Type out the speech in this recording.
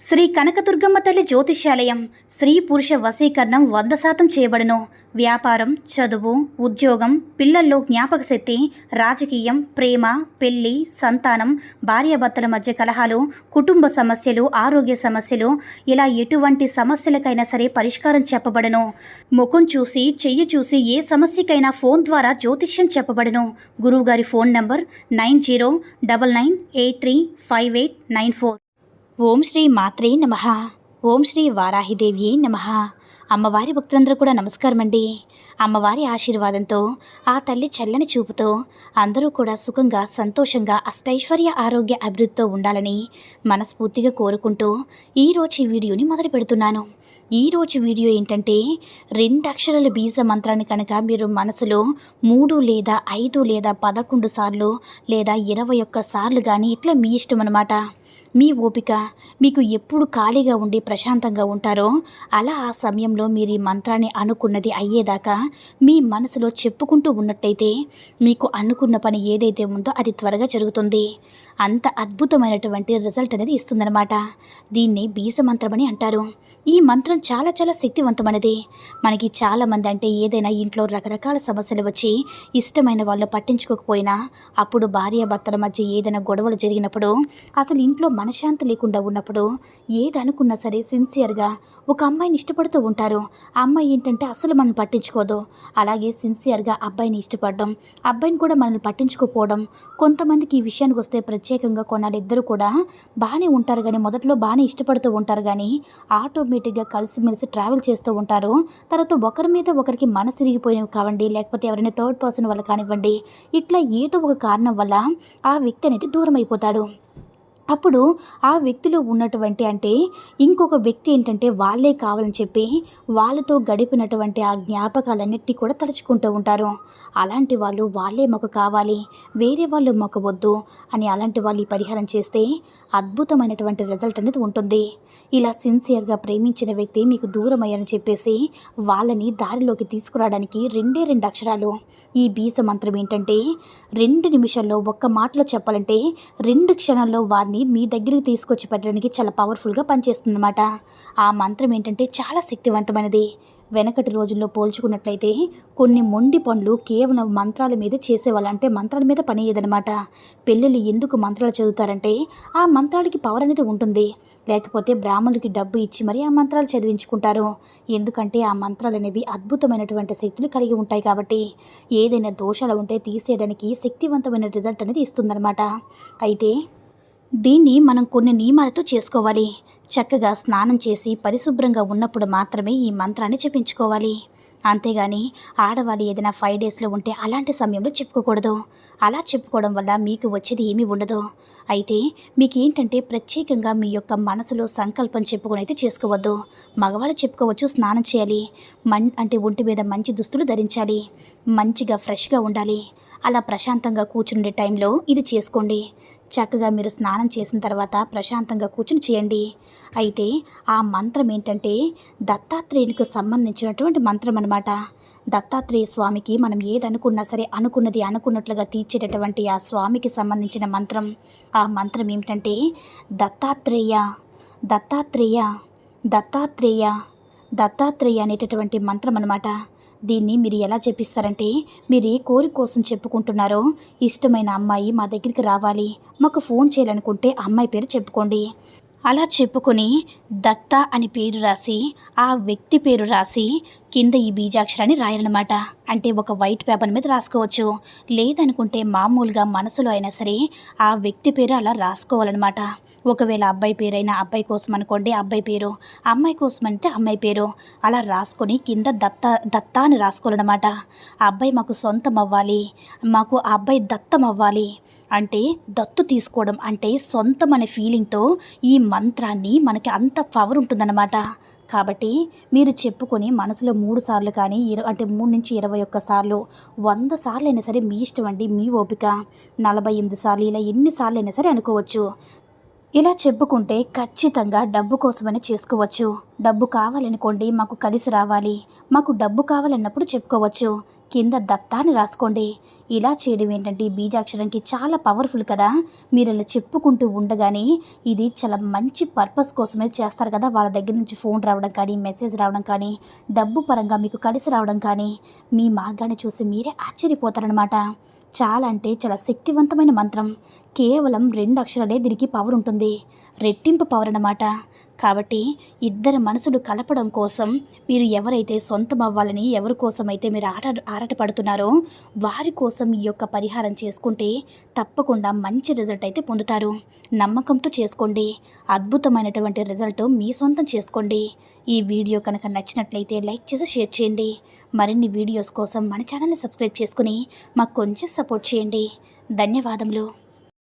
శ్రీ కనకదుర్గమ్మ తల్లి జ్యోతిష్యాలయం స్త్రీ పురుష వశీకరణం 100% చేయబడును. వ్యాపారం, చదువు, ఉద్యోగం, పిల్లల్లో జ్ఞాపక శక్తి, రాజకీయం, ప్రేమ, పెళ్లి, సంతానం, భార్యాభర్తల మధ్య కలహాలు, కుటుంబ సమస్యలు, ఆరోగ్య సమస్యలు, ఇలా ఎటువంటి సమస్యలకైనా సరే పరిష్కారం చెప్పబడును. ముఖం చూసి, చెయ్యి చూసి ఏ సమస్యకైనా ఫోన్ ద్వారా జ్యోతిష్యం చెప్పబడును. గురువుగారి ఫోన్ నంబర్ 9099835894. ఓం శ్రీ మాత్రే నమః. ఓం శ్రీ వారాహిదేవి నమః. అమ్మవారి భక్తులందరూ కూడా నమస్కారం అండి. అమ్మవారి ఆశీర్వాదంతో, ఆ తల్లి చల్లని చూపుతో అందరూ కూడా సుఖంగా, సంతోషంగా, అష్టైశ్వర్య, ఆరోగ్య, అభివృద్ధితో ఉండాలని మనస్ఫూర్తిగా కోరుకుంటూ ఈరోజు ఈ వీడియోని మొదలు పెడుతున్నాను. ఈరోజు వీడియో ఏంటంటే 2 అక్షరాల బీజ మంత్రాన్ని కనుక మీరు మనసులో 3 లేదా 5 లేదా 11 సార్లు లేదా 21 సార్లు కానీ ఇట్లా మీ ఇష్టం అన్నమాట. మీ ఓపిక, మీకు ఎప్పుడు ఖాళీగా ఉండి ప్రశాంతంగా ఉంటారో అలా ఆ సమయంలో మీరు ఈ మంత్రాన్ని అనుకున్నది అయ్యేదాకా మీ మనసులో చెప్పుకుంటూ ఉన్నట్టయితే మీకు అనుకున్న పని ఏదైతే ఉందో అది త్వరగా జరుగుతుంది. అంత అద్భుతమైనటువంటి రిజల్ట్ అనేది ఇస్తుందన్నమాట. దీన్ని బీజ మంత్రం అని అంటారు. ఈ మంత్రం చాలా చాలా శక్తివంతమైనది. మనకి చాలామంది అంటే ఏదైనా ఇంట్లో రకరకాల సమస్యలు వచ్చి ఇష్టమైన వాళ్ళు పట్టించుకోకపోయినా, అప్పుడు భార్యాభర్తల మధ్య ఏదైనా గొడవలు జరిగినప్పుడు, అసలు ఇంట్లో మనశ్శాంతి లేకుండా ఉన్నప్పుడు, ఏది అనుకున్నా సరే సిన్సియర్గా ఒక అమ్మాయిని ఇష్టపడుతూ ఉంటారు. ఆ అమ్మాయి ఏంటంటే అసలు మనల్ని పట్టించుకోదు. అలాగే సిన్సియర్గా అబ్బాయిని ఇష్టపడడం, అబ్బాయిని కూడా మనల్ని పట్టించుకోకపోవడం. కొంతమందికి ఈ విషయానికి వస్తే ప్రత్యేకంగా కొన్నాళ్ళు ఇద్దరు కూడా బాగానే ఉంటారు, కానీ మొదట్లో బాగానే ఇష్టపడుతూ ఉంటారు, కానీ ఆటోమేటిక్గా కలిసిమెలిసి ట్రావెల్ చేస్తూ ఉంటారు. తర్వాత ఒకరి మీద ఒకరికి మనసు ఇరిగిపోయినవి కావండి, లేకపోతే ఎవరైనా థర్డ్ పర్సన్ వల్ల కానివ్వండి, ఇట్లా ఏదో ఒక కారణం వల్ల ఆ వ్యక్తి అనేది దూరం అయిపోతాడు. అప్పుడు ఆ వ్యక్తిలో ఉన్నటువంటి అంటే ఇంకొక వ్యక్తి ఏంటంటే వాళ్ళే కావాలని చెప్పి వాళ్ళతో గడిపినటువంటి ఆ జ్ఞాపకాలన్నిటినీ కూడా తలుచుకుంటూ ఉంటారు. అలాంటి వాళ్ళు వాళ్ళే మాకు కావాలి, వేరే వాళ్ళు మాకు వద్దు అని అలాంటి వాళ్ళు ఈ పరిహారం చేస్తే అద్భుతమైనటువంటి రిజల్ట్ అనేది ఉంటుంది. ఇలా సిన్సియర్గా ప్రేమించిన వ్యక్తి మీకు దూరం అయ్యారని చెప్పేసి వాళ్ళని దారిలోకి తీసుకురావడానికి 2 అక్షరాలు. ఈ బీజ మంత్రం ఏంటంటే 2 నిమిషాల్లో, ఒక్క మాటలో చెప్పాలంటే 2 క్షణాల్లో వారిని మీ దగ్గరికి తీసుకొచ్చి పెట్టడానికి చాలా పవర్ఫుల్గా పనిచేస్తుందన్నమాట. ఆ మంత్రం ఏంటంటే చాలా శక్తివంతమైనది. వెనకటి రోజుల్లో పోల్చుకున్నట్లయితే కొన్ని మొండి పనులు కేవలం మంత్రాల మీద చేసేవాళ్ళు, అంటే మంత్రాల మీద పని అయ్యేదనమాట. పెళ్ళిళ్ళు ఎందుకు మంత్రాలు చదువుతారంటే ఆ మంత్రాలకి పవర్ అనేది ఉంటుంది. లేకపోతే బ్రాహ్మణులకి డబ్బు ఇచ్చి మరి ఆ మంత్రాలు చదివించుకుంటారు. ఎందుకంటే ఆ మంత్రాలు అనేవి అద్భుతమైనటువంటి శక్తులు కలిగి ఉంటాయి కాబట్టి ఏదైనా దోషాలు ఉంటే తీసేయడానికి శక్తివంతమైన రిజల్ట్ అనేది ఇస్తుందన్నమాట. అయితే దీన్ని మనం కొన్ని నియమాలతో చేసుకోవాలి. చక్కగా స్నానం చేసి పరిశుభ్రంగా ఉన్నప్పుడు మాత్రమే ఈ మంత్రాన్ని చెప్పించుకోవాలి. అంతేగాని ఆడవాళ్ళు ఏదైనా 5 డేస్లో ఉంటే అలాంటి సమయంలో చెప్పుకోకూడదు. అలా చెప్పుకోవడం వల్ల మీకు వచ్చేది ఏమీ ఉండదు. అయితే మీకు ఏంటంటే ప్రత్యేకంగా మీ యొక్క మనసులో సంకల్పం చెప్పుకొని అయితే చేసుకోవద్దు. మగవాళ్ళు చెప్పుకోవచ్చు, స్నానం చేయాలి, అంటే ఒంటి మీద మంచి దుస్తులు ధరించాలి, మంచిగా ఫ్రెష్గా ఉండాలి. అలా ప్రశాంతంగా కూర్చుండే టైంలో ఇది చేసుకోండి. చక్కగా మీరు స్నానం చేసిన తర్వాత ప్రశాంతంగా కూర్చుని చేయండి. అయితే ఆ మంత్రం ఏంటంటే దత్తాత్రేయునికి సంబంధించినటువంటి మంత్రం అన్నమాట. దత్తాత్రేయ స్వామికి మనం ఏదనుకున్నా సరే అనుకున్నది అనుకున్నట్లుగా తీర్చేటటువంటి ఆ స్వామికి సంబంధించిన మంత్రం. ఆ మంత్రం ఏమిటంటే దత్తాత్రేయ దత్తాత్రేయ దత్తాత్రేయ దత్తాత్రేయ అనేటటువంటి మంత్రం అన్నమాట. దీన్ని మీరు ఎలా చెప్పిస్తారంటే, మీరు ఏ కోరిక కోసం చెప్పుకుంటున్నారో, ఇష్టమైన అమ్మాయి మా దగ్గరికి రావాలి, మాకు ఫోన్ చేయాలనుకుంటే అమ్మాయి పేరు చెప్పుకోండి. అలా చెప్పుకొని దత్త అని పేరు రాసి, ఆ వ్యక్తి పేరు రాసి కింద ఈ బీజాక్షరాన్ని రాయాలన్నమాట. అంటే ఒక వైట్ పేపర్ మీద రాసుకోవచ్చు, లేదనుకుంటే మామూలుగా మనసులో అయినా సరే ఆ వ్యక్తి పేరు అలా రాసుకోవాలన్నమాట. ఒకవేళ అబ్బాయి పేరైనా అబ్బాయి కోసం అనుకోండి అబ్బాయి పేరు, అమ్మాయి కోసం అంటే అమ్మాయి పేరు, అలా రాసుకొని కింద దత్త అని రాసుకోవాలన్నమాట. ఆ అబ్బాయి మాకు సొంతం అవ్వాలి, మాకు ఆ అబ్బాయి దత్తం అవ్వాలి అంటే, దత్తు తీసుకోవడం అంటే సొంతం అనే ఫీలింగ్తో ఈ మంత్రాన్ని మనకి అంత పవర్ ఉంటుందన్నమాట. కాబట్టి మీరు చెప్పుకొని మనసులో 3 సార్లు కానీ అంటే 3 నుంచి 21 సార్లు, 100 సార్లు అయినా సరే మీ ఇష్టం అండి, మీ ఓపిక. 48 సార్లు, ఇలా ఎన్ని సార్లు అయినా సరే అనుకోవచ్చు. ఇలా చెప్పుకుంటే ఖచ్చితంగా డబ్బు కోసమని చేసుకోవచ్చు. డబ్బు కావాలనుకోండి, మాకు కలిసి రావాలి, మాకు డబ్బు కావాలన్నప్పుడు చెప్పుకోవచ్చు. కింద దత్తాన్ని రాసుకోండి. ఇలా చేయడం ఏంటంటే ఈ బీజాక్షరంకి చాలా పవర్ఫుల్ కదా. మీరు ఇలా చెప్పుకుంటూ ఉండగానే ఇది చాలా మంచి పర్పస్ కోసమే చేస్తారు కదా. వాళ్ళ దగ్గర నుంచి ఫోన్ రావడం కానీ, మెసేజ్ రావడం కానీ, డబ్బు పరంగా మీకు కలిసి రావడం కానీ, మీ మార్గాన్ని చూసి మీరే ఆశ్చర్యపోతారనమాట. చాలా అంటే చాలా శక్తివంతమైన మంత్రం. కేవలం 2 అక్షరాలే దీనికి పవర్ ఉంటుంది. రెట్టింపు పవర్ అన్నమాట. కాబట్టి ఇద్దరు మనసులు కలపడం కోసం మీరు ఎవరైతే సొంతం అవ్వాలని ఎవరి కోసమైతే మీరు ఆరాటపడుతున్నారో వారి కోసం ఈ యొక్క పరిహారం చేసుకుంటే తప్పకుండా మంచి రిజల్ట్ అయితే పొందుతారు. నమ్మకంతో చేసుకోండి. అద్భుతమైనటువంటి రిజల్ట్ మీ సొంతం చేసుకోండి. ఈ వీడియో కనుక నచ్చినట్లయితే లైక్ చేసి షేర్ చేయండి. మరిన్ని వీడియోస్ కోసం మన ఛానల్ని సబ్స్క్రైబ్ చేసుకుని మాకు కొంచెం సపోర్ట్ చేయండి. ధన్యవాదములు.